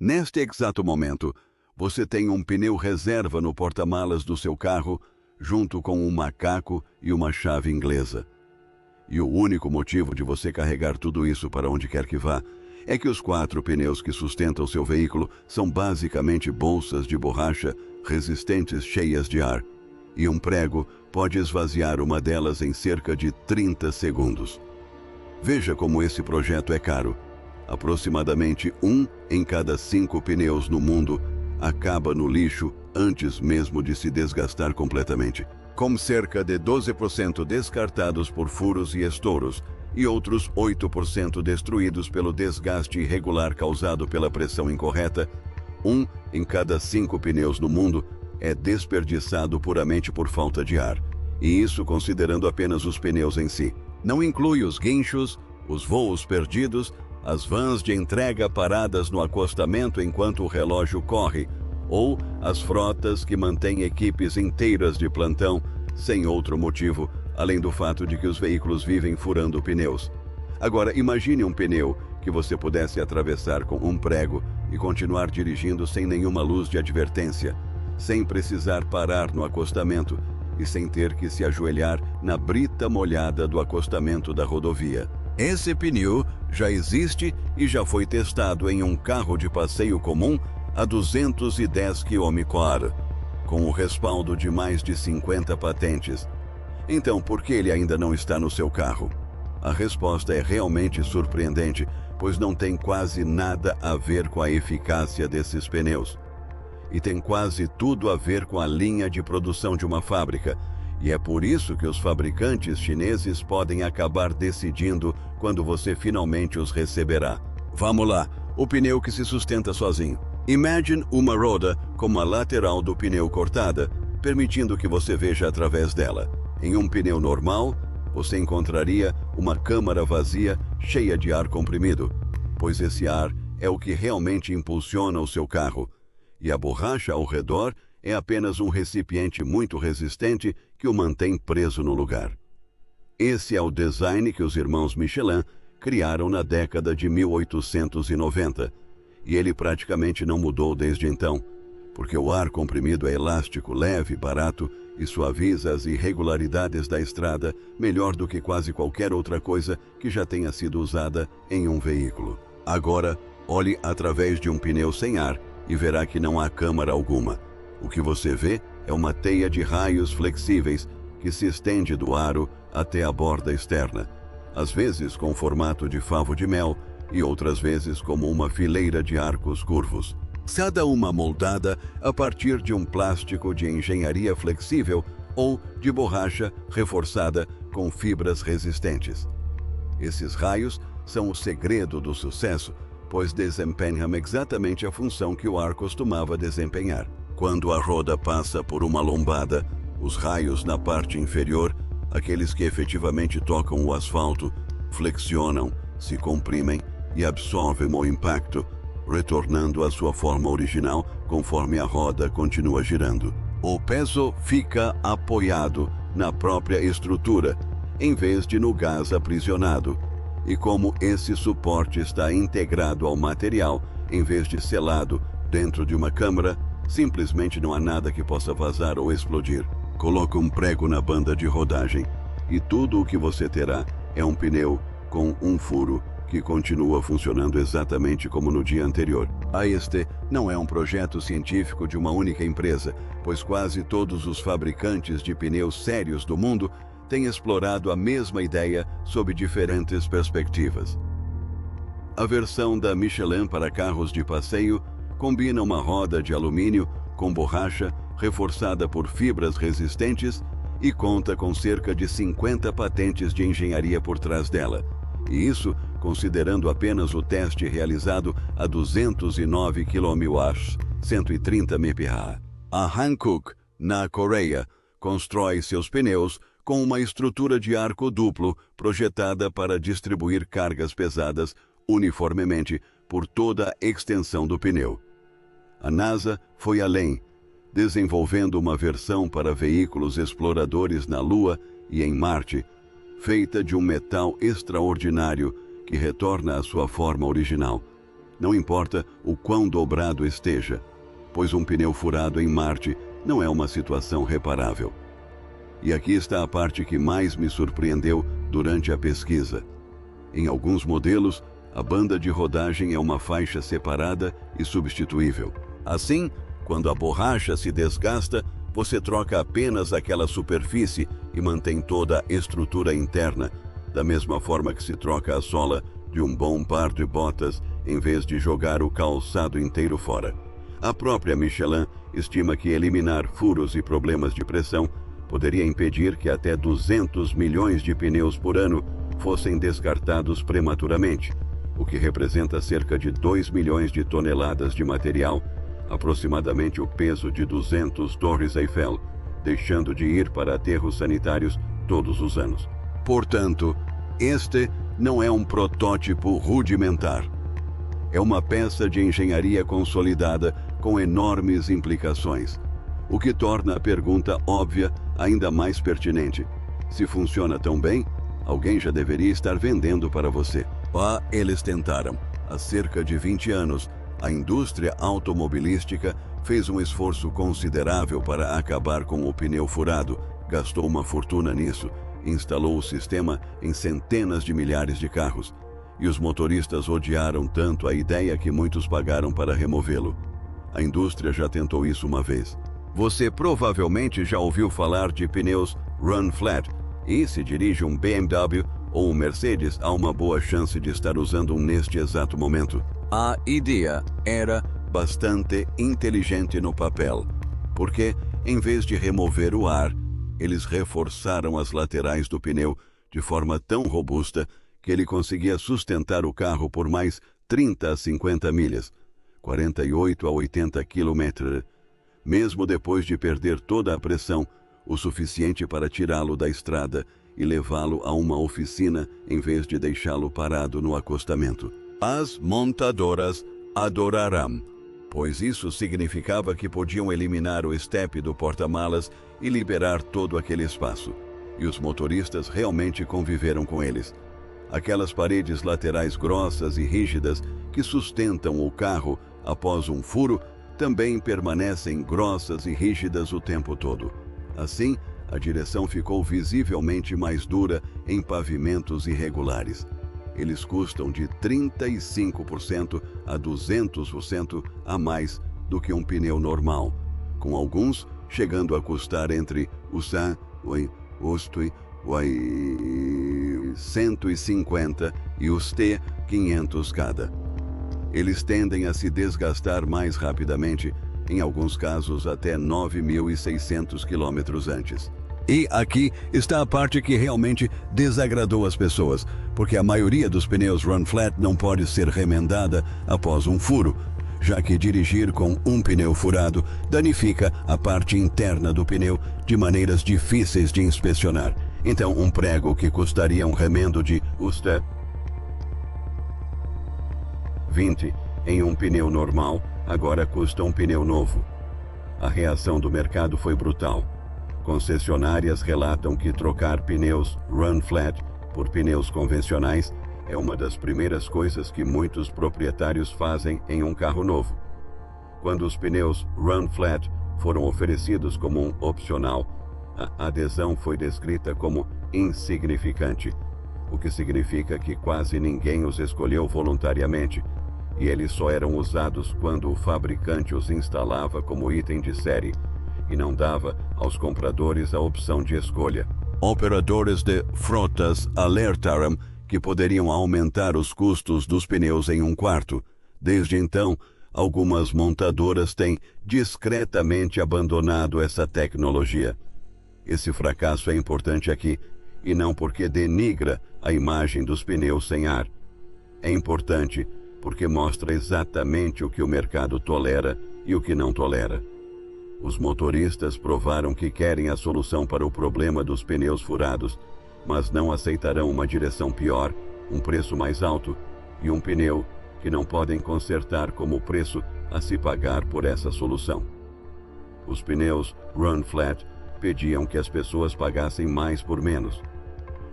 Neste exato momento, você tem um pneu reserva no porta-malas do seu carro, junto com um macaco e uma chave inglesa. E o único motivo de você carregar tudo isso para onde quer que vá é que os 4 pneus que sustentam seu veículo são basicamente bolsas de borracha resistentes cheias de ar, e um prego pode esvaziar uma delas em cerca de 30 segundos. Veja como esse projeto é caro. Aproximadamente 1 em cada 5 pneus no mundo acaba no lixo antes mesmo de se desgastar completamente, com cerca de 12% descartados por furos e estouros e outros 8% destruídos pelo desgaste irregular causado pela pressão incorreta. 1 em cada 5 pneus no mundo é desperdiçado puramente por falta de ar, e isso considerando apenas os pneus em si. Não inclui os guinchos, os voos perdidos, as vans de entrega paradas no acostamento enquanto o relógio corre, ou as frotas que mantêm equipes inteiras de plantão sem outro motivo, além do fato de que os veículos vivem furando pneus. Agora, imagine um pneu que você pudesse atravessar com um prego e continuar dirigindo sem nenhuma luz de advertência, sem precisar parar no acostamento e sem ter que se ajoelhar na brita molhada do acostamento da rodovia. Esse pneu já existe e já foi testado em um carro de passeio comum a 210 km/h, com o respaldo de mais de 50 patentes. Então, por que ele ainda não está no seu carro? A resposta é realmente surpreendente, pois não tem quase nada a ver com a eficácia desses pneus. E tem quase tudo a ver com a linha de produção de uma fábrica, e é por isso que os fabricantes chineses podem acabar decidindo quando você finalmente os receberá. Vamos lá, o pneu que se sustenta sozinho. Imagine uma roda como a lateral do pneu cortada, permitindo que você veja através dela. Em um pneu normal, você encontraria uma câmara vazia cheia de ar comprimido, pois esse ar é o que realmente impulsiona o seu carro, e a borracha ao redor é apenas um recipiente muito resistente que o mantém preso no lugar. Esse é o design que os irmãos Michelin criaram na década de 1890, e ele praticamente não mudou desde então, porque o ar comprimido é elástico, leve, barato e suaviza as irregularidades da estrada melhor do que quase qualquer outra coisa que já tenha sido usada em um veículo. Agora, olhe através de um pneu sem ar e verá que não há câmara alguma. O que você vê é uma teia de raios flexíveis que se estende do aro até a borda externa, às vezes com formato de favo de mel e outras vezes como uma fileira de arcos curvos. Cada uma moldada a partir de um plástico de engenharia flexível ou de borracha reforçada com fibras resistentes. Esses raios são o segredo do sucesso, pois desempenham exatamente a função que o ar costumava desempenhar. Quando a roda passa por uma lombada, os raios na parte inferior, aqueles que efetivamente tocam o asfalto, flexionam, se comprimem e absorvem o impacto, retornando à sua forma original conforme a roda continua girando. O peso fica apoiado na própria estrutura, em vez de no gás aprisionado. E como esse suporte está integrado ao material, em vez de selado dentro de uma câmara, simplesmente não há nada que possa vazar ou explodir. Coloque um prego na banda de rodagem e tudo o que você terá é um pneu com um furo que continua funcionando exatamente como no dia anterior. Este não é um projeto científico de uma única empresa, pois quase todos os fabricantes de pneus sérios do mundo têm explorado a mesma ideia sob diferentes perspectivas. A versão da Michelin para carros de passeio combina uma roda de alumínio com borracha reforçada por fibras resistentes e conta com cerca de 50 patentes de engenharia por trás dela. E isso considerando apenas o teste realizado a 209 km/h, 130 mph. A Hankook, na Coreia, constrói seus pneus com uma estrutura de arco duplo projetada para distribuir cargas pesadas uniformemente por toda a extensão do pneu. A NASA foi além, desenvolvendo uma versão para veículos exploradores na Lua e em Marte, feita de um metal extraordinário que retorna à sua forma original, não importa o quão dobrado esteja, pois um pneu furado em Marte não é uma situação reparável. E aqui está a parte que mais me surpreendeu durante a pesquisa. Em alguns modelos, a banda de rodagem é uma faixa separada e substituível. Assim, quando a borracha se desgasta, você troca apenas aquela superfície e mantém toda a estrutura interna, da mesma forma que se troca a sola de um bom par de botas em vez de jogar o calçado inteiro fora. A própria Michelin estima que eliminar furos e problemas de pressão poderia impedir que até 200 milhões de pneus por ano fossem descartados prematuramente, o que representa cerca de 2 milhões de toneladas de material, aproximadamente o peso de 200 Torres Eiffel, deixando de ir para aterros sanitários todos os anos. Portanto, este não é um protótipo rudimentar. É uma peça de engenharia consolidada com enormes implicações, o que torna a pergunta óbvia ainda mais pertinente. Se funciona tão bem, alguém já deveria estar vendendo para você. Eles tentaram. Há cerca de 20 anos, a indústria automobilística fez um esforço considerável para acabar com o pneu furado, gastou uma fortuna nisso, instalou o sistema em centenas de milhares de carros. E os motoristas odiaram tanto a ideia que muitos pagaram para removê-lo. A indústria já tentou isso uma vez. Você provavelmente já ouviu falar de pneus Run Flat, e se dirige um BMW ou um Mercedes, há uma boa chance de estar usando um neste exato momento. A ideia era bastante inteligente no papel, porque, em vez de remover o ar, eles reforçaram as laterais do pneu de forma tão robusta que ele conseguia sustentar o carro por mais 30 a 50 milhas, 48 a 80 km, mesmo depois de perder toda a pressão, o suficiente para tirá-lo da estrada e levá-lo a uma oficina em vez de deixá-lo parado no acostamento. As montadoras adoraram, pois isso significava que podiam eliminar o estepe do porta-malas e liberar todo aquele espaço. E os motoristas realmente conviveram com eles. Aquelas paredes laterais grossas e rígidas que sustentam o carro após um furo também permanecem grossas e rígidas o tempo todo. Assim, a direção ficou visivelmente mais dura em pavimentos irregulares. Eles custam de 35% a 200% a mais do que um pneu normal, com alguns chegando a custar entre os 150 e os 500 cada. Eles tendem a se desgastar mais rapidamente, em alguns casos até 9.600 quilômetros antes. E aqui está a parte que realmente desagradou as pessoas, porque a maioria dos pneus Run Flat não pode ser remendada após um furo, já que dirigir com um pneu furado danifica a parte interna do pneu de maneiras difíceis de inspecionar. Então, um prego que custaria um remendo de $20 em um pneu normal, agora custa um pneu novo. A reação do mercado foi brutal. Concessionárias relatam que trocar pneus Run Flat por pneus convencionais é uma das primeiras coisas que muitos proprietários fazem em um carro novo. Quando os pneus Run Flat foram oferecidos como um opcional, a adesão foi descrita como insignificante, o que significa que quase ninguém os escolheu voluntariamente, e eles só eram usados quando o fabricante os instalava como item de série e não dava aos compradores a opção de escolha. Operadores de frotas alertaram que poderiam aumentar os custos dos pneus em um quarto. Desde então, algumas montadoras têm discretamente abandonado essa tecnologia. Esse fracasso é importante aqui, e não porque denigra a imagem dos pneus sem ar. É importante porque mostra exatamente o que o mercado tolera e o que não tolera. Os motoristas provaram que querem a solução para o problema dos pneus furados, mas não aceitarão uma direção pior, um preço mais alto e um pneu que não podem consertar como preço a se pagar por essa solução. Os pneus Run Flat pediam que as pessoas pagassem mais por menos.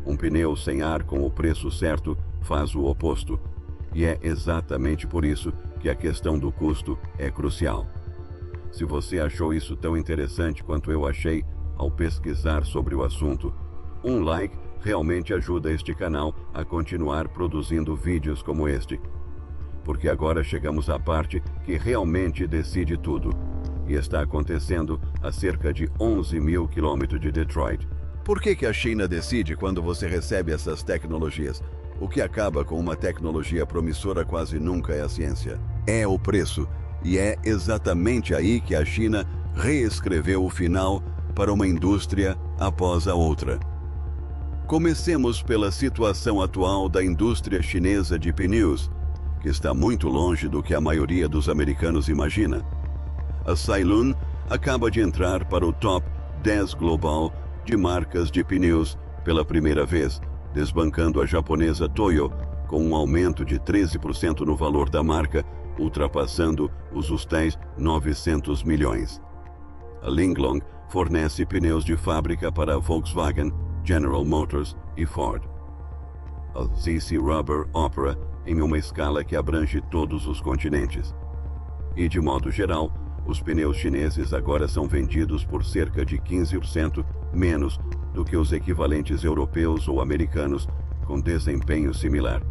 Um pneu sem ar com o preço certo faz o oposto. E é exatamente por isso que a questão do custo é crucial. Se você achou isso tão interessante quanto eu achei ao pesquisar sobre o assunto, um like realmente ajuda este canal a continuar produzindo vídeos como este. Porque agora chegamos à parte que realmente decide tudo. E está acontecendo a cerca de 11 mil quilômetros de Detroit. Por que a China decide quando você recebe essas tecnologias? O que acaba com uma tecnologia promissora quase nunca é a ciência. É o preço. E é exatamente aí que a China reescreveu o final para uma indústria após a outra. Comecemos pela situação atual da indústria chinesa de pneus, que está muito longe do que a maioria dos americanos imagina. A Sailun acaba de entrar para o top 10 global de marcas de pneus pela primeira vez, desbancando a japonesa Toyo, com um aumento de 13% no valor da marca, ultrapassando os tais 900 milhões. A Linglong fornece pneus de fábrica para a Volkswagen, General Motors e Ford. A ZC Rubber opera em uma escala que abrange todos os continentes. E, de modo geral, os pneus chineses agora são vendidos por cerca de 15% menos do que os equivalentes europeus ou americanos com desempenho similar.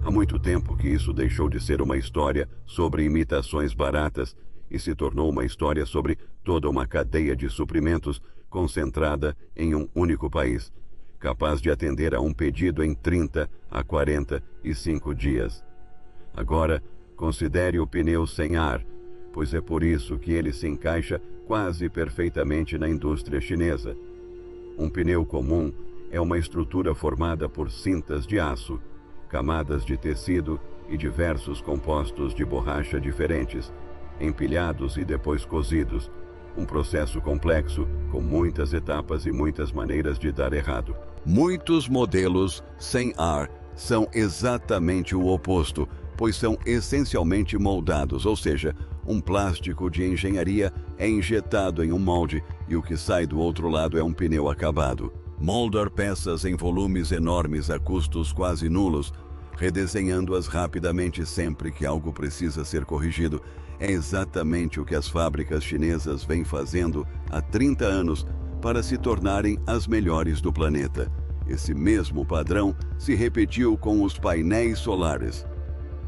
Há muito tempo que isso deixou de ser uma história sobre imitações baratas e se tornou uma história sobre toda uma cadeia de suprimentos concentrada em um único país, capaz de atender a um pedido em 30 a 45 dias. Agora, considere o pneu sem ar, pois é por isso que ele se encaixa quase perfeitamente na indústria chinesa. Um pneu comum é uma estrutura formada por cintas de aço, camadas de tecido e diversos compostos de borracha diferentes, empilhados e depois cozidos. Um processo complexo, com muitas etapas e muitas maneiras de dar errado. Muitos modelos sem ar são exatamente o oposto, pois são essencialmente moldados, ou seja, um plástico de engenharia é injetado em um molde e o que sai do outro lado é um pneu acabado. Moldar peças em volumes enormes a custos quase nulos, redesenhando-as rapidamente sempre que algo precisa ser corrigido, é exatamente o que as fábricas chinesas vêm fazendo há 30 anos para se tornarem as melhores do planeta. Esse mesmo padrão se repetiu com os painéis solares.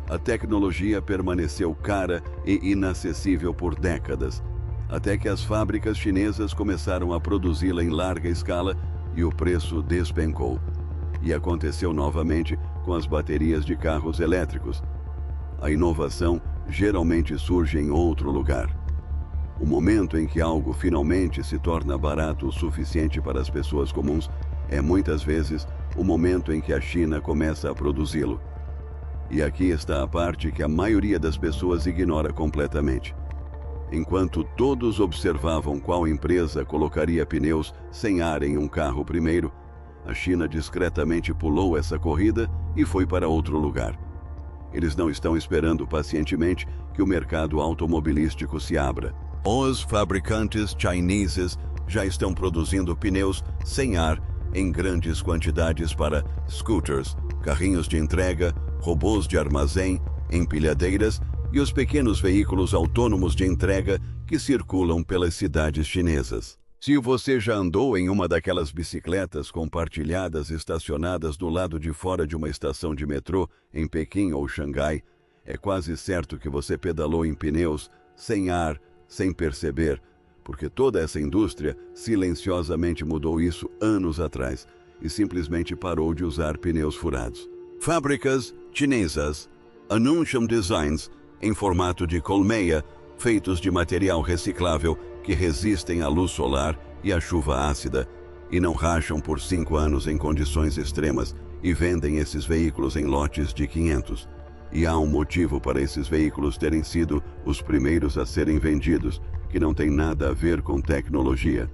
A tecnologia permaneceu cara e inacessível por décadas, até que as fábricas chinesas começaram a produzi-la em larga escala e o preço despencou. E aconteceu novamente com as baterias de carros elétricos. A inovação geralmente surge em outro lugar. O momento em que algo finalmente se torna barato o suficiente para as pessoas comuns é muitas vezes o momento em que a China começa a produzi-lo. E aqui está a parte que a maioria das pessoas ignora completamente. Enquanto todos observavam qual empresa colocaria pneus sem ar em um carro primeiro, a China discretamente pulou essa corrida e foi para outro lugar. Eles não estão esperando pacientemente que o mercado automobilístico se abra. Os fabricantes chineses já estão produzindo pneus sem ar em grandes quantidades para scooters, carrinhos de entrega, robôs de armazém, empilhadeiras e os pequenos veículos autônomos de entrega que circulam pelas cidades chinesas. Se você já andou em uma daquelas bicicletas compartilhadas estacionadas do lado de fora de uma estação de metrô em Pequim ou Xangai, é quase certo que você pedalou em pneus sem ar, sem perceber, porque toda essa indústria silenciosamente mudou isso anos atrás e simplesmente parou de usar pneus furados. Fábricas chinesas anunciam designs em formato de colmeia, feitos de material reciclável que resistem à luz solar e à chuva ácida, e não racham por 5 anos em condições extremas, e vendem esses veículos em lotes de 500. E há um motivo para esses veículos terem sido os primeiros a serem vendidos, que não tem nada a ver com tecnologia.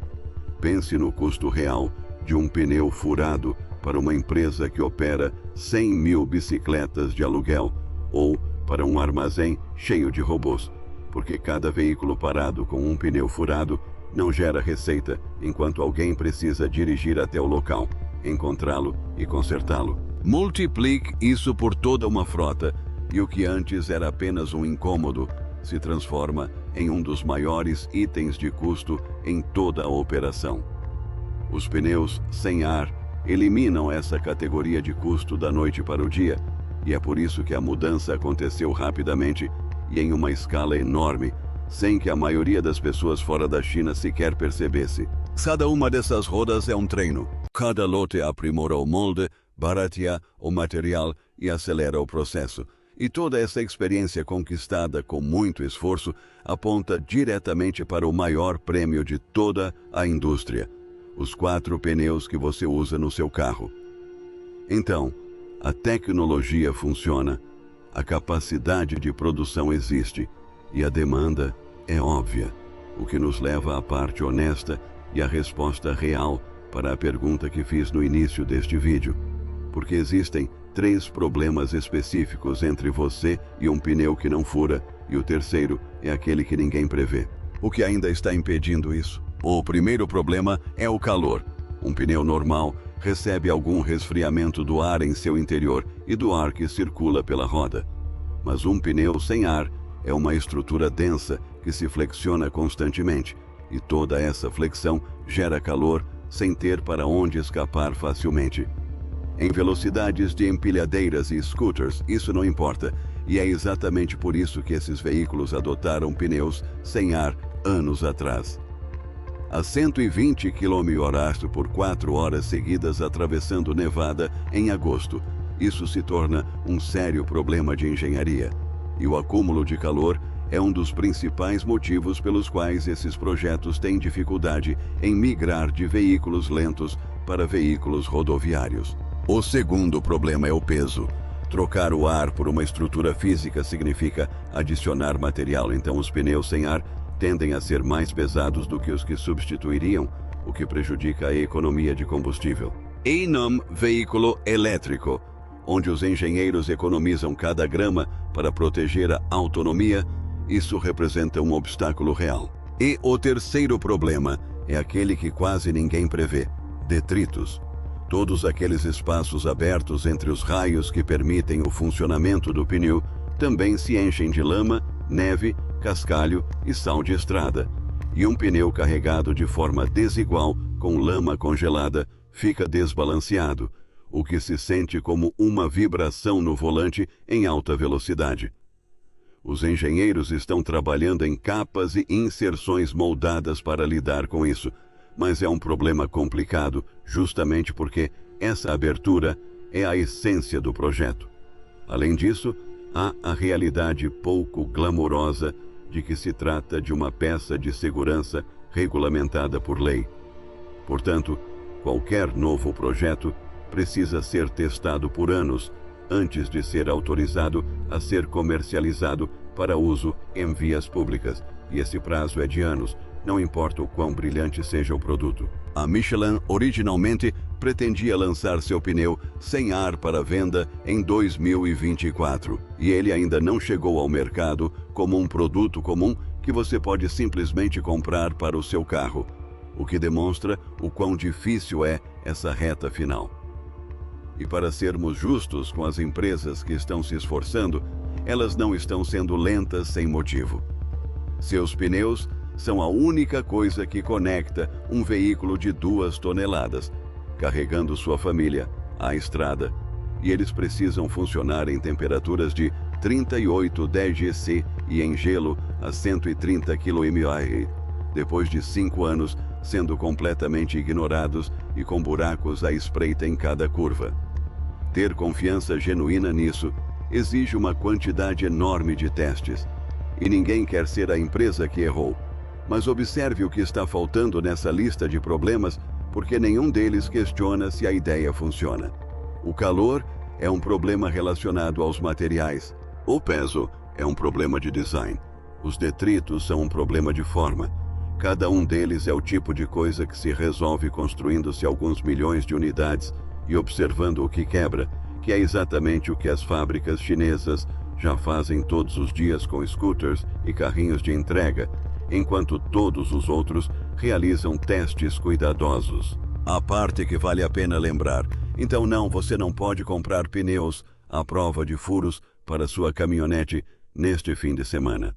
Pense no custo real de um pneu furado para uma empresa que opera 100 mil bicicletas de aluguel, ou para um armazém cheio de robôs, porque cada veículo parado com um pneu furado não gera receita enquanto alguém precisa dirigir até o local, encontrá-lo e consertá-lo. Multiplique isso por toda uma frota e o que antes era apenas um incômodo se transforma em um dos maiores itens de custo em toda a operação. Os pneus sem ar eliminam essa categoria de custo da noite para o dia, e é por isso que a mudança aconteceu rapidamente e em uma escala enorme, sem que a maioria das pessoas fora da China sequer percebesse. Cada uma dessas rodas é um treino. Cada lote aprimora o molde, barateia o material e acelera o processo. E toda essa experiência conquistada com muito esforço aponta diretamente para o maior prêmio de toda a indústria: os 4 pneus que você usa no seu carro. Então, a tecnologia funciona, a capacidade de produção existe e a demanda é óbvia, o que nos leva à parte honesta e à resposta real para a pergunta que fiz no início deste vídeo. Porque existem 3 problemas específicos entre você e um pneu que não fura, e o terceiro é aquele que ninguém prevê. O que ainda está impedindo isso? O primeiro problema é o calor. Um pneu normal recebe algum resfriamento do ar em seu interior e do ar que circula pela roda. Mas um pneu sem ar é uma estrutura densa que se flexiona constantemente, e toda essa flexão gera calor sem ter para onde escapar facilmente. Em velocidades de empilhadeiras e scooters, isso não importa, e é exatamente por isso que esses veículos adotaram pneus sem ar anos atrás. A 120 km/h por 4 horas seguidas atravessando Nevada em agosto, isso se torna um sério problema de engenharia. E o acúmulo de calor é um dos principais motivos pelos quais esses projetos têm dificuldade em migrar de veículos lentos para veículos rodoviários. O segundo problema é o peso. Trocar o ar por uma estrutura física significa adicionar material, então os pneus sem ar tendem a ser mais pesados do que os que substituiriam, o que prejudica a economia de combustível. Em um veículo elétrico, onde os engenheiros economizam cada grama para proteger a autonomia, isso representa um obstáculo real. E o terceiro problema é aquele que quase ninguém prevê: detritos. Todos aqueles espaços abertos entre os raios que permitem o funcionamento do pneu também se enchem de lama, neve, cascalho e sal de estrada. E um pneu carregado de forma desigual, com lama congelada, fica desbalanceado, o que se sente como uma vibração no volante em alta velocidade. Os engenheiros estão trabalhando em capas e inserções moldadas para lidar com isso, mas é um problema complicado, justamente porque essa abertura é a essência do projeto. Além disso, há a realidade pouco glamourosa de que se trata de uma peça de segurança regulamentada por lei. Portanto, qualquer novo projeto precisa ser testado por anos antes de ser autorizado a ser comercializado para uso em vias públicas, e esse prazo é de anos, não importa o quão brilhante seja o produto. A Michelin originalmente pretendia lançar seu pneu sem ar para venda em 2024, e ele ainda não chegou ao mercado como um produto comum que você pode simplesmente comprar para o seu carro, o que demonstra o quão difícil é essa reta final. E para sermos justos com as empresas que estão se esforçando, elas não estão sendo lentas sem motivo. Seus pneus são a única coisa que conecta um veículo de 2 toneladas, carregando sua família, à estrada, e eles precisam funcionar em temperaturas de 38 degc e em gelo a 130 km/h, depois de 5 anos sendo completamente ignorados e com buracos à espreita em cada curva. Ter confiança genuína nisso exige uma quantidade enorme de testes, e ninguém quer ser a empresa que errou. Mas observe o que está faltando nessa lista de problemas, porque nenhum deles questiona se a ideia funciona. O calor é um problema relacionado aos materiais. O peso é um problema de design. Os detritos são um problema de forma. Cada um deles é o tipo de coisa que se resolve construindo-se alguns milhões de unidades e observando o que quebra, que é exatamente o que as fábricas chinesas já fazem todos os dias com scooters e carrinhos de entrega, enquanto todos os outros realizam testes cuidadosos. A parte que vale a pena lembrar: então não, você não pode comprar pneus à prova de furos para sua caminhonete neste fim de semana.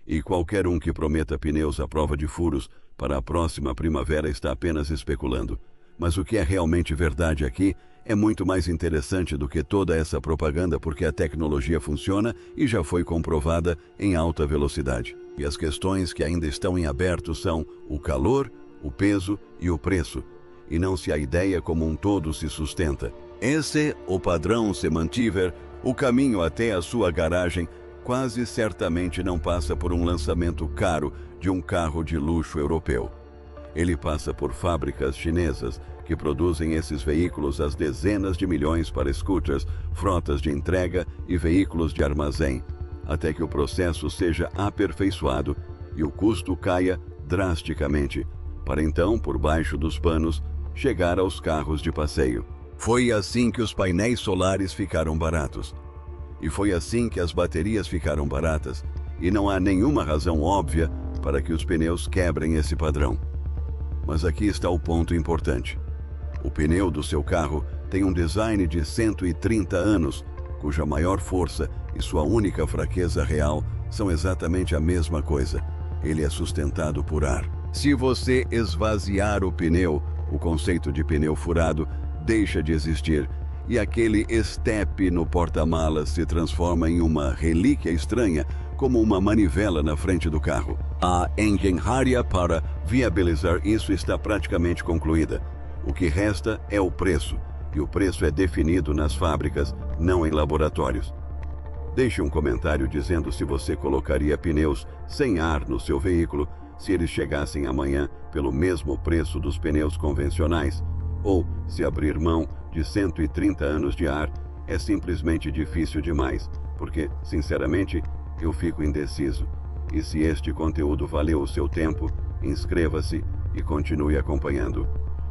E qualquer um que prometa pneus à prova de furos para a próxima primavera está apenas especulando. Mas o que é realmente verdade aqui é muito mais interessante do que toda essa propaganda, porque a tecnologia funciona e já foi comprovada em alta velocidade. E as questões que ainda estão em aberto são o calor, o peso e o preço, e não se a ideia como um todo se sustenta. Esse, o padrão se mantiver, o caminho até a sua garagem quase certamente não passa por um lançamento caro de um carro de luxo europeu. Ele passa por fábricas chinesas que produzem esses veículos às dezenas de milhões para scooters, frotas de entrega e veículos de armazém, até que o processo seja aperfeiçoado e o custo caia drasticamente, para então, por baixo dos panos, chegar aos carros de passeio. Foi assim que os painéis solares ficaram baratos. E foi assim que as baterias ficaram baratas, e não há nenhuma razão óbvia para que os pneus quebrem esse padrão. Mas aqui está o ponto importante. O pneu do seu carro tem um design de 130 anos, cuja maior força e sua única fraqueza real são exatamente a mesma coisa. Ele é sustentado por ar. Se você esvaziar o pneu, o conceito de pneu furado deixa de existir, e aquele estepe no porta-malas se transforma em uma relíquia estranha, como uma manivela na frente do carro. A engenharia para viabilizar isso está praticamente concluída. O que resta é o preço, e o preço é definido nas fábricas, não em laboratórios. Deixe um comentário dizendo se você colocaria pneus sem ar no seu veículo se eles chegassem amanhã pelo mesmo preço dos pneus convencionais, ou se abrir mão de 130 anos de ar é simplesmente difícil demais, porque, sinceramente, eu fico indeciso. E se este conteúdo valeu o seu tempo, inscreva-se e continue acompanhando.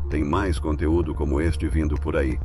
Tem mais conteúdo como este vindo por aí.